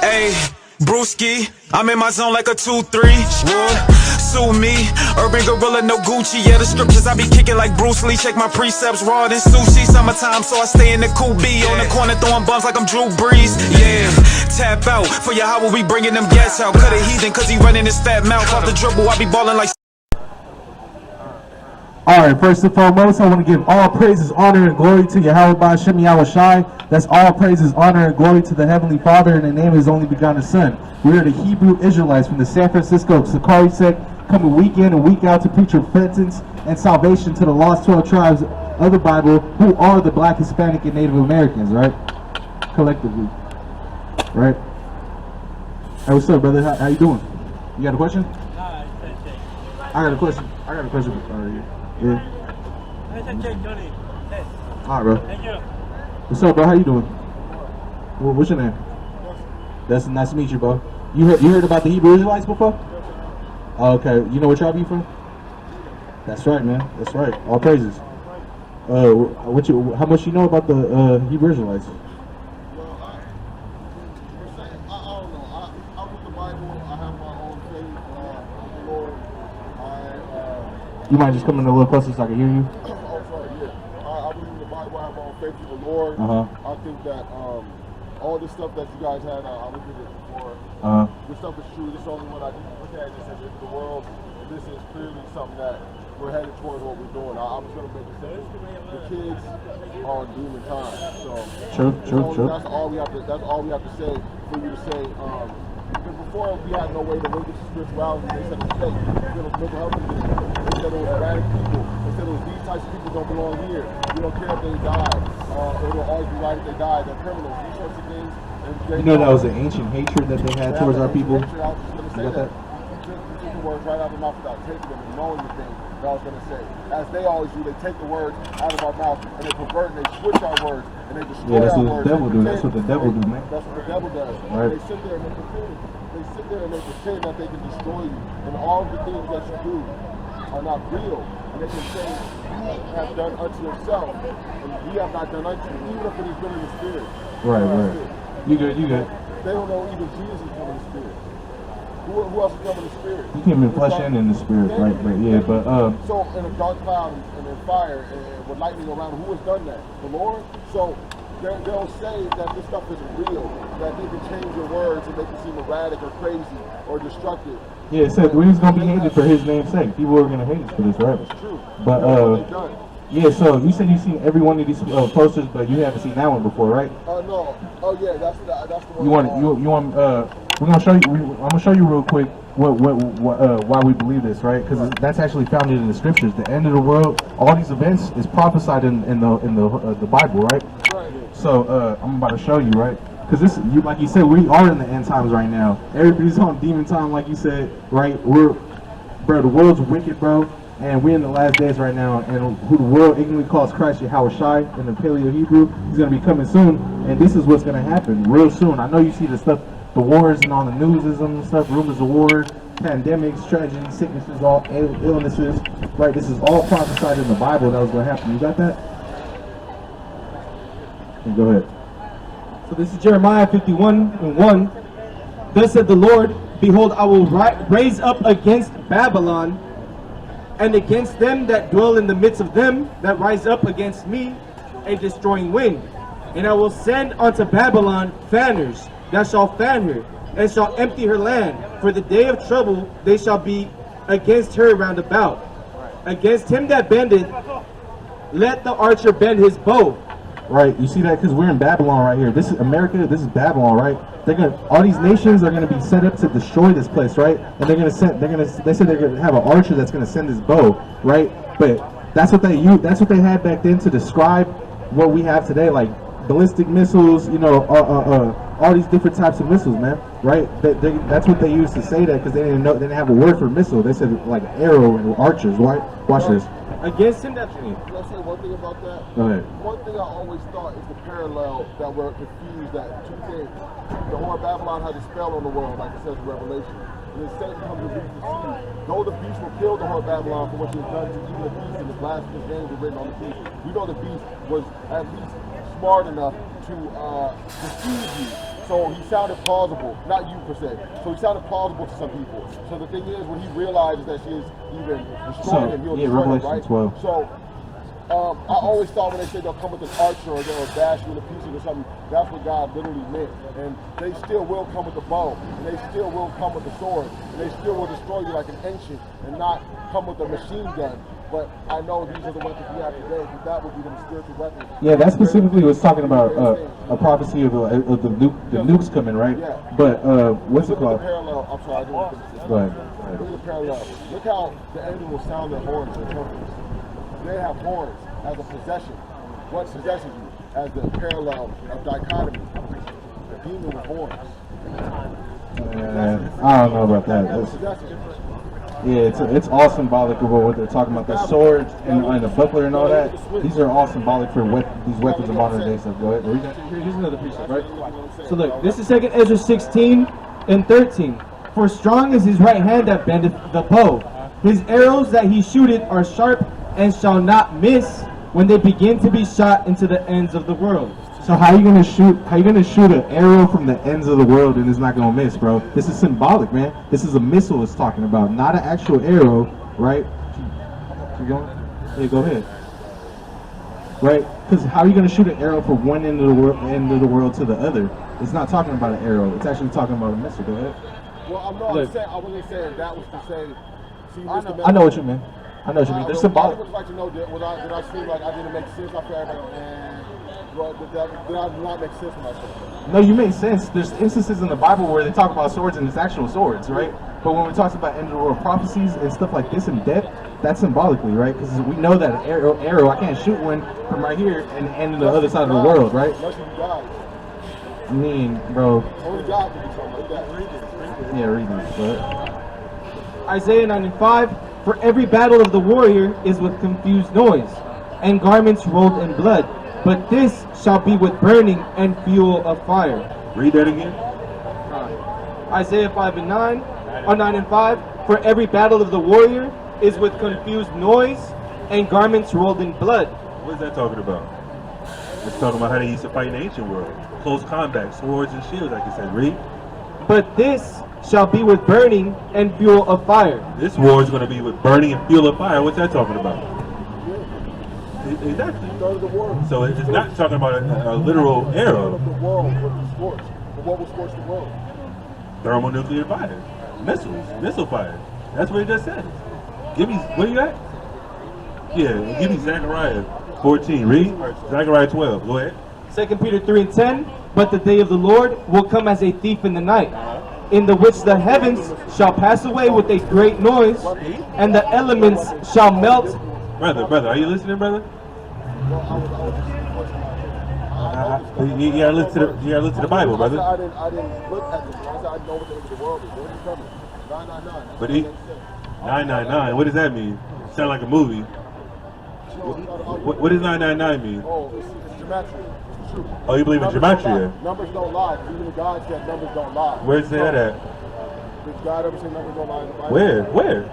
Ayy, Brewski, I'm in my zone like a 2-3. Would sue me, urban gorilla, no Gucci. Yeah, the scriptures I be kicking like Bruce Lee. Check my precepts, raw than sushi. Summertime, so I stay in the cool B. On the corner throwing bumps like I'm Drew Brees. Yeah, tap out for your how we bringing them gas out. Cut a heathen cause he running his fat mouth. Off the dribble, I be balling like. Alright, first and foremost, I want to give all praises, honor, and glory to Yahweh Ba'Shem Yahweh Shai. That's all praises, honor, and glory to the Heavenly Father in the name of His only begotten Son. We are the Hebrew Israelites from the San Francisco SICARII sect, coming week in and week out to preach repentance and salvation to the lost 12 tribes of the Bible, who are the Black, Hispanic, and Native Americans, right? Collectively, right? Hey, what's up, brother? How you doing? You got a question? I got a question. I got a question for you. Yeah. Alright, bro. What's up, bro? How you doing? What's your name? That's nice to meet you, bro. You heard about the Hebrew Israelites before? Oh, okay. You know what tribe you from? That's right, man. That's right. All praises. How much you know about the Hebrew Israelites? I don't know. I read the Bible. I have my own faith in the Lord. You might just come in a little closer so I can hear you. Oh, sorry, yeah. I believe in the Bible. I have my own faith in the Lord. I think that all the stuff that you guys had, I looked at it before. This stuff is true. This is the only one I didn't look at. This is the world. This is clearly something that we're headed towards what we're doing. I'm just going to make it simple. The kids are on doom and time. So true. That's all we have to say for you to say. Because before we had no way to link it to spirituality, they said it was fake. They said it was mental health condition. They said it was erratic people. They said it was these types of people don't belong here. We don't care if they die. It'll always be right if they die. They're criminals. These sorts of things. You know that was an ancient hatred that they had towards our people. You got that? You took the words right out of their mouth without taking them and knowing the thing that I was going to say. As they always do, they take the words out of our mouth and they pervert and they switch our words and they destroy our words. That's what the devil do. That's what the devil do, man. That's what the devil does. Right. They sit there and they pretend that they can destroy you, and all the things that you do are not real. And they can say you have done unto yourself, and we have not done unto you, even if it is been in the spirit. Right. You good. They don't know even Jesus is coming in the spirit. Who else is coming in the spirit? He came in flesh and in the spirit, right? Yeah, but so in a dark cloud and in fire and with lightning around, who has done that? The Lord. So they'll say that this stuff isn't real, that they can change your words and make it seem erratic or crazy or destructive. Yeah, it said we was gonna be hated for His name's sake. People are gonna hate us for this, right? It's true. But yeah. So you said you've seen every one of these posters, but you haven't seen that one before, right? No. Oh yeah, that's the one. You want we're gonna show you. I'm gonna show you real quick why we believe this, right? Because that's actually founded in the scriptures. The end of the world, all these events is prophesied in the Bible, right? Right. So I'm about to show you, right? Because like you said, we are in the end times right now. Everybody's on demon time, like you said, right? The world's wicked, bro, and we're in the last days right now. And who the world ignorantly calls Christ Yahweh Shai in the Paleo Hebrew, He's gonna be coming soon, and this is what's gonna happen real soon. I know you see the stuff. The wars and on the newsism and stuff, rumors of war, pandemics, tragedies, sicknesses, all illnesses, right? This is all prophesied in the Bible that was going to happen. You got that? Okay, go ahead. So this is Jeremiah 51:1. Thus said the Lord, behold, I will raise up against Babylon and against them that dwell in the midst of them that rise up against me a destroying wind. And I will send unto Babylon fanners, that shall fan her, and shall empty her land. For the day of trouble they shall be against her round about. Against him that bendeth, let the archer bend his bow. Right, you see that? Because we're in Babylon right here. This is America, this is Babylon, right? All these nations are gonna be set up to destroy this place, right? And they said they're gonna have an archer that's gonna send his bow, right? But that's what they had back then to describe what we have today, like ballistic missiles, all these different types of missiles, man, right? That's what they used to say that, because they didn't have a word for missile. They said like arrow and archers, right? Watch this. Against him that Can I say one thing about that? Go ahead. One thing I always thought is the parallel that we're confused at two things. The whore of Babylon has a spell on the world, like it says in Revelation. And then Satan comes to beast the sea. Though the beast will kill the whore of Babylon for what she has done to even the beast, and the blasphemous names were written on the beast, we know the beast was at least smart enough to deceive you. So he sounded plausible, not you per se. So he sounded plausible to some people. So the thing is, when he realizes that she is even destroying him, he'll destroy her, right? 12. So I always thought when they say they'll come with an archer or they'll bash you into pieces or something, that's what God literally meant. And they still will come with the bow, and they still will come with the sword, and they still will destroy you like an ancient and not come with a machine gun. But I know these are the weapons we have today, because that would be the spiritual weapons. Yeah, that specifically was talking about a prophecy of the nukes coming, right? Yeah. But what's it Look at called? the parallel. I'm sorry, I didn't want to finish this. Go ahead. Look at the parallel. Look how the enemy will sound their horns and trumpets. They have horns as a possession. What possesses you? As the parallel of dichotomy. The demon with horns. I don't know about that. It's all symbolic of what they're talking about. The swords and the buckler and all that. These are all symbolic for these weapons of modern day stuff. Go ahead. Here's another precept, right? So look, this is 2 Ezra 16 and 13. For strong is his right hand that bendeth the bow. His arrows that he shooteth are sharp and shall not miss when they begin to be shot into the ends of the world. So how you gonna shoot? How you gonna shoot an arrow from the ends of the world and it's not gonna miss, bro? This is symbolic, man. This is a missile it's talking about, not an actual arrow, right? Keep going. Yeah, go ahead. Right? Because how are you gonna shoot an arrow from one end of the world to the other? It's not talking about an arrow. It's actually talking about a missile. Go ahead. Well, I wasn't saying that was to say. See, I know what you mean. I know what you mean. They're symbolic. I would like to know, did I seem like I didn't make sense? I feel everybody, well, did I not make sense when I said that? No, you make sense. There's instances in the Bible where they talk about swords and it's actual swords, right? But when we talk about end of the world prophecies and stuff like this in depth, that's symbolically, right? Because we know that an arrow, I can't shoot one from right here and end on the other side of the world, right? Unless you die. I mean, bro. Only God can do something like that. Yeah, read it. But Isaiah 9 and 5. For every battle of the warrior is with confused noise, and garments rolled in blood. But this shall be with burning and fuel of fire. Read that again. Isaiah 5 and 9, or 9 and 5. For every battle of the warrior is with confused noise, and garments rolled in blood. What is that talking about? It's talking about how they used to fight in the ancient world. Close combat, swords and shields, like I said. Read. But this shall be with burning and fuel of fire. This war is going to be with burning and fuel of fire. What's that talking about? Exactly. So it's not talking about a literal arrow. The world would be scorched. But what will scorch the world? Thermonuclear fire. Missiles. Missile fire. That's what it just said. Give me, what do you got? Yeah, give me Zechariah 14. Read. Zechariah 12. Go ahead. 2 Peter 3 and 10. But the day of the Lord will come as a thief in the night, in the which the heavens shall pass away with a great noise, and the elements shall melt. Brother, are you listening, brother? You gotta listen to the Bible, brother. I didn't look at this. I said I know what the end of the world is. What is coming? 999. But 999, what does that mean? Sound like a movie. What does 999 mean? Oh, it's gematria. It's true. Oh, you believe in gematria? Numbers don't lie. Even God said numbers don't lie. Where's that at? Did God ever say numbers don't lie in the Bible? Where?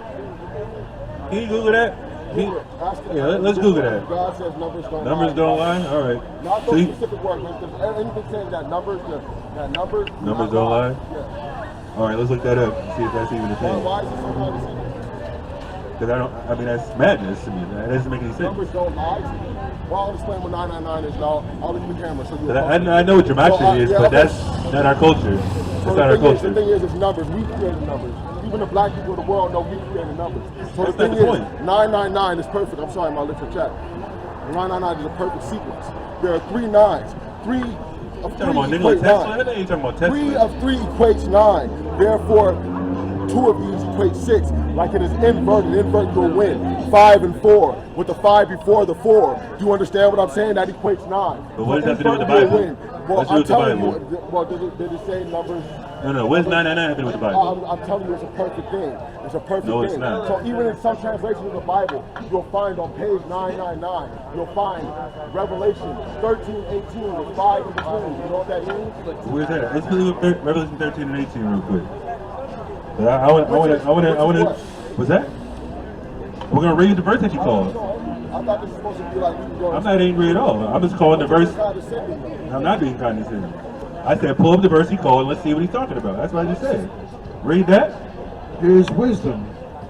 Can you Google that? Yeah, let's Google that. God says numbers don't lie. Numbers don't lie? All right. Not those specific words, but if there's anything saying that numbers don't lie? Yeah. All right, let's look that up and see if that's even a thing. Why is it so hard to say? Because that's madness to me. That doesn't make any sense. Numbers don't lie. Well, I'll explain what 999 is now. I'll leave the camera so you I know what gematria is, but that's not our culture. That's not our culture. The thing is, it's numbers. We created numbers. Even the black people of the world know we created numbers. So that's the thing not the is, point. 999 is perfect. I'm sorry, my lips are chapped. 999 is a perfect sequence. There are 3 nines. 3 of 3 equate 9. Ain't talking about Tesla. 3 of 3 equates 9. Therefore, 2 of these equate 6. Like it is inverted. Invert your win. 5 and 4. With the 5 before the 4. Do you understand what I'm saying? That equates 9. But what does that have to do with the Bible? Well, What's with the Bible? Well, did it say numbers? No. What does 999 have to do with the Bible? I'm telling you, it's a perfect thing. It's a perfect thing. No, it's not. So even in some translations of the Bible, you'll find on page 999, you'll find Revelation 13:18 with 5 in between. You know what that means? Where's that? Let's look at Revelation 13 and 18 real quick. But I want to. What's that? We're gonna read the verse that you called. I thought this was supposed to be like we were going. I'm not angry at all. I'm just calling the verse. Condescending. I'm not being condescending. I said pull up the verse he called and let's see what he's talking about. That's what I just said. Read that. Here's wisdom.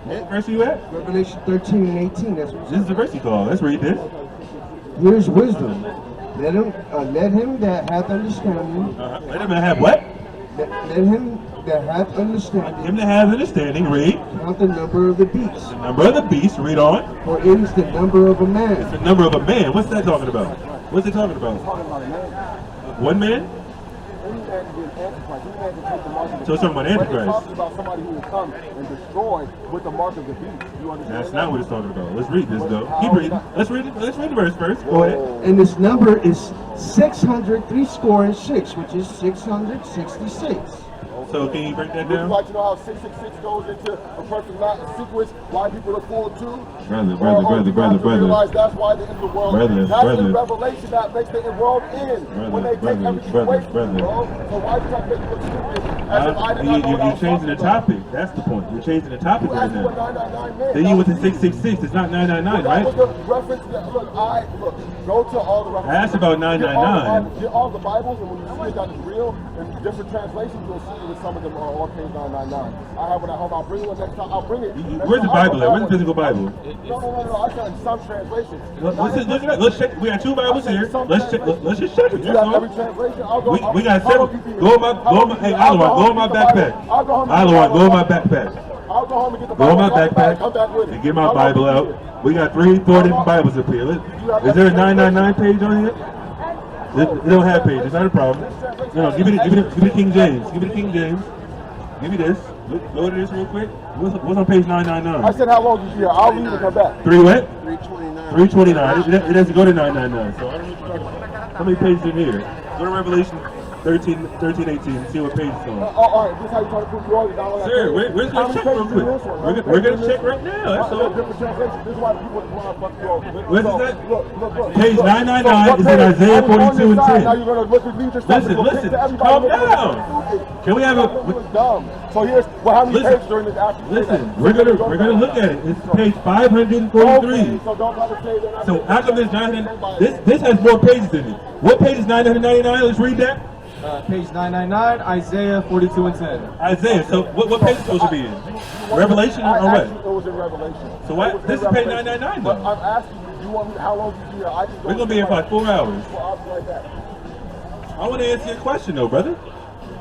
What verse are you at? Revelation 13 and 18. That's what This is the verse he called. Let's read this. Here's wisdom. Let him that hath understanding. Let him have what? Let him that hath understanding. Him that has understanding, read. Count the number of the beast. The number of the beast, read on. For it is the number of a man. It's the number of a man. What's that talking about? What's it talking about? One man? So it's talking about Antichrist. It's talking about somebody who will come and destroy with the mark of the beast. You understand? That's not what it's talking about. Let's read this though. Keep reading. Let's read it. Let's read the verse first. Go ahead. And this number is 666, which is 666. So can you break that Would you down? like to know how 666 goes into a perfect sequence? Why people are full too? Brother. Realize that's why the end of the world. That's Brother. the revelation that makes the world end. When they take everything away from you, bro. So why do you have to make it look stupid? As if I did not know what I You're was changing the talking about. topic. That's the point. You're changing the topic You right asked me what now. 999 meant. Then you went to 666. It's not 999, That right? was the reference that, look, go to all the references. I asked about 999. Get all the Bibles, and when you see it that it's real, in different translations, you'll see that some of them are all page 999. I have one at home. I'll bring it next time. I'll bring it. Where's the Bible at? Where's the physical Bible? No. I said in some translations. Look at that. Let's check. We got two Bibles here. Let's check. Let's just check it. You got every translation? I'll go. We got seven. Go on my. Hey, Alawar, go on my backpack. Alawar, go on my backpack. I'll go home and get the Go on Bible. my backpack Come back with it. and get my Bible out. We got 4 different Bibles up here. Is there a 999 page on here? It don't have pages. Not a problem. No, give me the King James. Give me the King James. Give me this. Go to this real quick. What's on page 999? I said how long is you here? I'll leave and come back. 3 what? 329. 329. It doesn't go to 999. So I don't know what you're talking about. How many pages in here? Go to Revelation 13, 18, and see what page it's on. All right, this is how you try to prove you all. Sir, we're going to check real quick. We're going to check right now. That's all. Different translations. This is why people want to fuck you over. What is that? Look. Page 999 is in Isaiah 42 and 10. Now you're going to look at your stuff. Listen, calm down. Can we have a... Dumb. So here's how many Listen, pages during this after. Listen, we're gonna look at it. It's page 543. Okay, so don't try to say that. So how come this 900? This has more pages in it. What page is 999? Let's read that. Page 999, Isaiah 42 and 10. Isaiah. So what page is supposed to be in? Revelation or what? It was in Revelation. So what? This is page 999 But though. I'm asking you, you want me? How long you here? I can go. We're gonna be here for like 4 hours. Well, I'll be right back. I want to answer your question though, brother.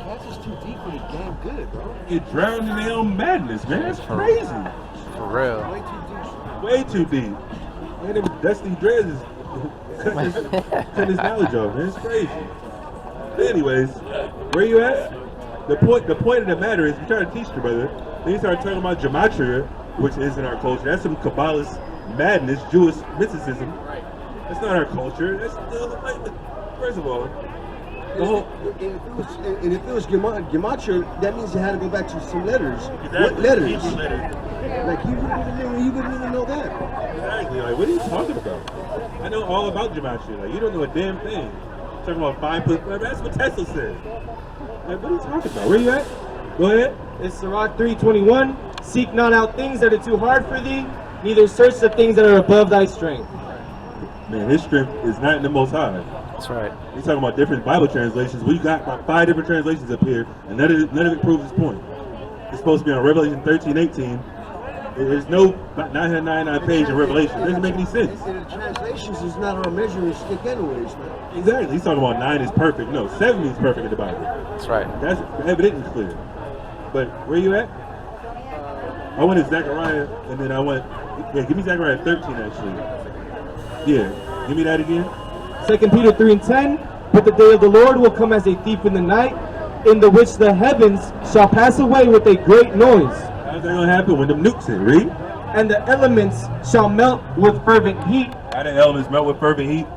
That's just too deep for the game. Good, bro. Get drowned in their own madness, man. That's crazy. For real. Way too deep. Man, them Dusty Dreads is cutting his knowledge off, man. It's crazy. But anyways, where you at? The point of the matter is, we try to teach you, brother. Then you start talking about gematria, which is in our culture. That's some Kabbalist madness, Jewish mysticism. That's not our culture. That's first of all. And if it was gematria, that means you had to go back to some letters. Exactly. What letters? Hebrew letters. Like you wouldn't even know that. Exactly. Like, what are you talking about? I know all about gematria. Like, you don't know a damn thing. Talking about 5 foot. That's what Tesla said. Like, what are you talking about? Where you at? Go ahead. It's Sirach 3:21. Seek not out things that are too hard for thee, neither search the things that are above thy strength. Man, his strength is not in the Most High. That's right. He's talking about different Bible translations. We got about 5 different translations up here, and none of it proves his point. It's supposed to be on Revelation 13:18. There's no 999 page in Revelation. It doesn't make any sense. And the translations is not our measuring stick anyways, man. Exactly. He's talking about 9 is perfect. No, 7 is perfect in the Bible. That's right. That's evident and clear. But where you at? I went to Zechariah, and then I went. Yeah, give me Zechariah 13 actually. Yeah, give me that again. 2 Peter 3 and 10. But the day of the Lord will come as a thief in the night, in the which the heavens shall pass away with a great noise. How's that gonna happen when them nukes hit? Read. And the elements shall melt with fervent heat. How the elements melt with fervent heat?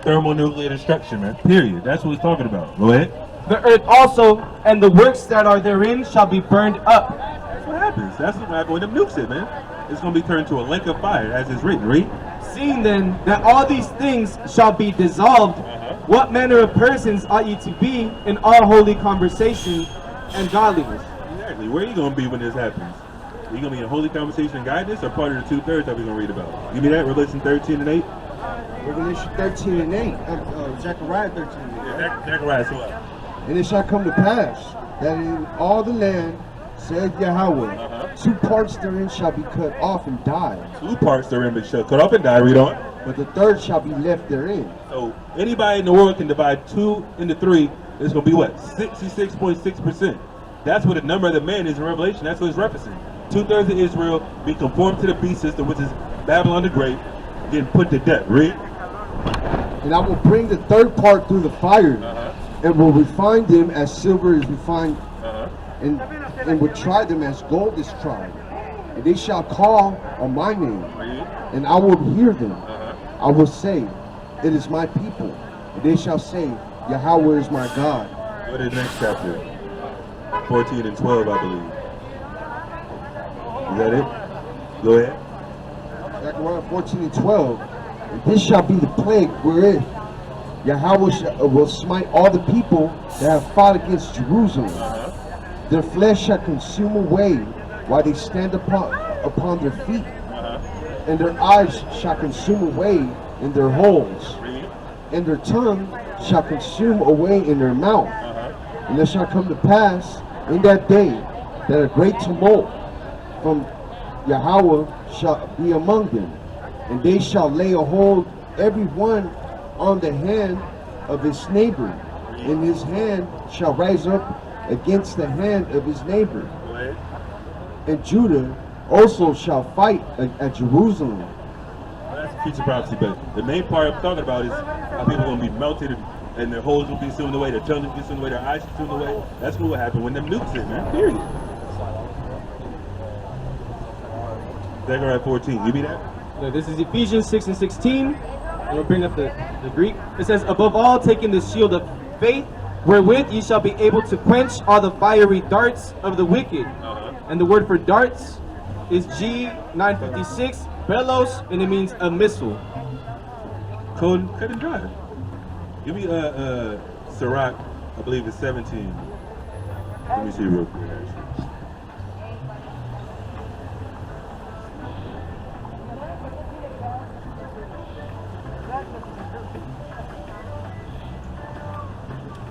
Thermonuclear destruction, man. Period. That's what he's talking about. Go ahead. The earth also, and the works that are therein shall be burned up. That's what happens. That's what happens when them nukes hit, man. It's gonna be turned to a lake of fire, as is written. Read. Seeing then that all these things shall be dissolved, what manner of persons ought ye to be in all holy conversation and godliness? Exactly. Where are you gonna be when this happens? Are you gonna be in holy conversation and guidance, or part of the 2/3 that we're gonna read about? Give me that. Revelation 13 and 8. Revelation 13 and 8. Zechariah 13 and 8. Yeah, Zechariah. So what? And it shall come to pass that in all the land, saith Yahweh, 2 parts therein shall be cut off and die. 2 parts therein shall cut off and die. Read on. But the third shall be left therein. So anybody in the world can divide 2 into 3. It's going to be what? 66.6%. That's what the number of the man is in Revelation. That's what it's referencing. 2/3 of Israel be conformed to the beast system, which is Babylon the Great, getting put to death. Read. And I will bring the third part through the fire, and will refine them as silver is refined, and will try them as gold is tried. And they shall call on my name, and I will hear them. I will say, it is my people. And they shall say, Yahweh is my God. Go to the next chapter. 14 and 12, I believe. Is that it? Go ahead. Zechariah 14 and 12. And this shall be the plague wherein Yahweh will smite all the people that have fought against Jerusalem. Their flesh shall consume away while they stand upon their feet. And their eyes shall consume away in their holes. And their tongue shall consume away in their mouth. And it shall come to pass in that day that a great tumult from Yahweh shall be among them. And they shall lay a hold every one on the hand of his neighbor. And his hand shall rise up against the hand of his neighbor. And Judah also shall fight at Jerusalem. That's future prophecy, but the main part I'm talking about is how people are going to be melted and their holes will be consumed away, their tongue will be consumed away, their eyes consumed away. That's what will happen when them nukes hit, man. Period. Zechariah 14, give me that. No, this is Ephesians 6 and 16. And we'll bring up the Greek. It says, above all, taking the shield of faith, wherewith ye shall be able to quench all the fiery darts of the wicked. And the word for darts is G956, belos, and it means a missile. Cut and dry. Give me Sirach, I believe it's 17. Let me see real quick.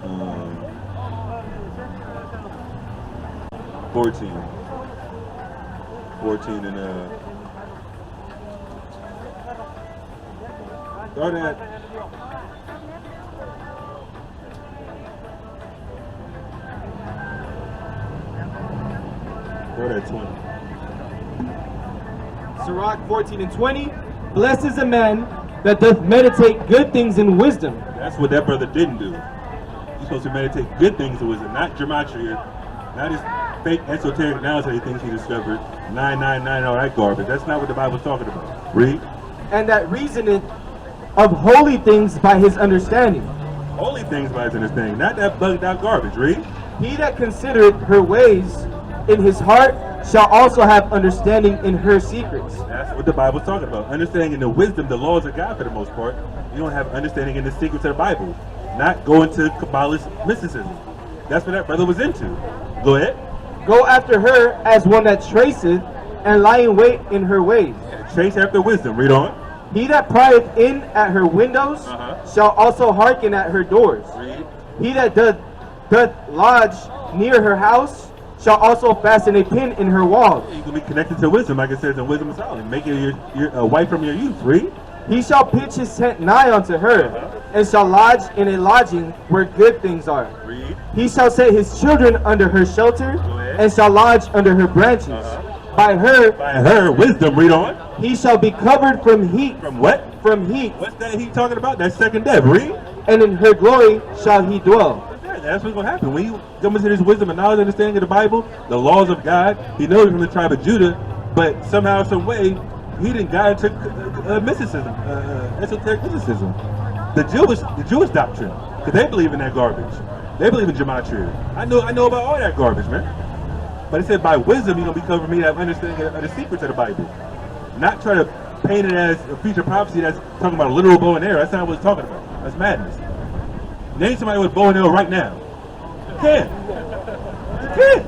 Um, 14 and start at Start at 20. Sirach 14 and 20. Blessed is the man that doth meditate good things in wisdom. That's what that brother didn't do. He's supposed to meditate good things in wisdom, not gematria, not his fake esoteric nouns that he thinks he discovered, 999, all that garbage. That's not what the Bible's talking about. Read. And that reasoneth of holy things by his understanding. Holy things by his understanding, not that bugged out garbage. Read. He that considereth her ways in his heart shall also have understanding in her secrets. That's what the Bible's talking about. Understanding in the wisdom, the laws of God for the most part. You don't have understanding in the secrets of the Bible. Not going to Kabbalist mysticism. That's what that brother was into. Go ahead. Go after her as one that traceth, and lie in wait in her ways. Trace after wisdom. Read on. He that prieth in at her windows shall also hearken at her doors. Read. He that doth lodge near her house shall also fasten a pin in her walls. You can be connected to wisdom, like it says in Wisdom of Solomon. Make it your wife from your youth. Read. He shall pitch his tent nigh unto her, and shall lodge in a lodging where good things are. Read. He shall set his children under her shelter, and shall lodge under her branches. By her wisdom. Read on. he shall be covered from heat. From what? From heat. What's that heat talking about? That's second death. Read. And in her glory shall he dwell. That's what's going to happen. When you come into this wisdom and knowledge, understanding of the Bible, the laws of God, he knows from the tribe of Judah, but somehow, some way, he didn't guide to mysticism, esoteric mysticism. The Jewish doctrine, because they believe in that garbage. They believe in gematria. I know about all that garbage, man. But it said by wisdom, you're going to be covered me to have understanding of the secrets of the Bible. Not try to paint it as a future prophecy that's talking about a literal bow and arrow. That's not what it's talking about. That's madness. Name somebody with bow and arrow right now. You can't. You can't.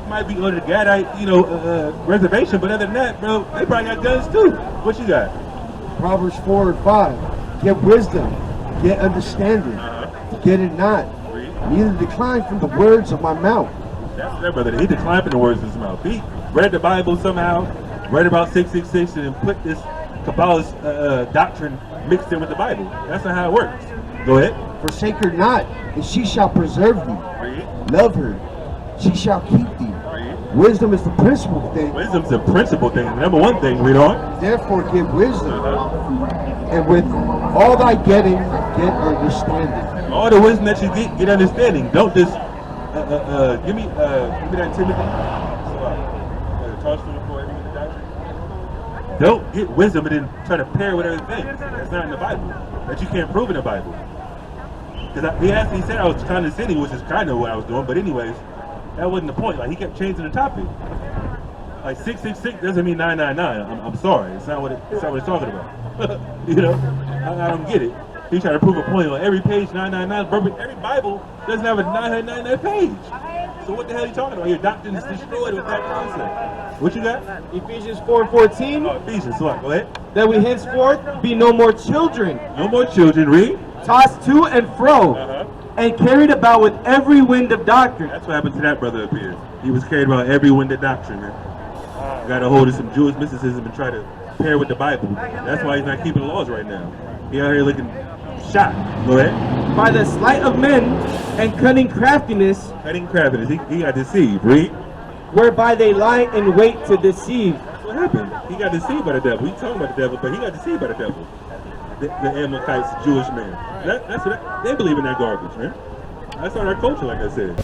Might be on the Gadite, reservation, but other than that, bro, they probably got guns too. What you got? Proverbs 4 and 5. Get wisdom, get understanding, get it not. Read. neither decline from the words of my mouth. That's that brother. He declined from the words of his mouth. He read the Bible somehow, read about 666, and then put this Kabbalist doctrine mixed in with the Bible. That's not how it works. Go ahead. Forsake her not, and she shall preserve thee. Read. Love her, she shall keep thee. Read. Wisdom is the principal thing. Wisdom's the principal thing. Number one thing. Read on. Therefore get wisdom, and with all thy getting, get understanding. All the wisdom that you get understanding. Don't just give me that Timothy. Toss to the floor, every the doctrine. Don't get wisdom and then try to pair with other things. That's not in the Bible. That you can't prove in the Bible. Because he said I was condescending, which is kind of what I was doing. But anyways, that wasn't the point. Like he kept changing the topic. Like 666 doesn't mean 999. I'm sorry. It's not what it's talking about. You know, I don't get it. He tried to prove a point on every page 999. Every Bible doesn't have a 999 page. So what the hell are you talking about? Your doctrine is destroyed with that concept. What you got? Ephesians 4:14. Oh, Ephesians. So go ahead. That we henceforth be no more children, No more children. Read. tossed to and fro, and carried about with every wind of doctrine. That's what happened to that brother up here. He was carried about every wind of doctrine, man. Got a hold of some Jewish mysticism and try to pair with the Bible. That's why he's not keeping the laws right now. He out here looking shot. Go ahead. By the sleight of men and cunning craftiness, Cunning craftiness. He got deceived. Read. whereby they lie in wait to deceive. What happened? He got deceived by the devil. He talking about the devil, but he got deceived by the devil. The Amalekites, Jewish man. That's what they believe in that garbage, man. That's not our culture, like I said.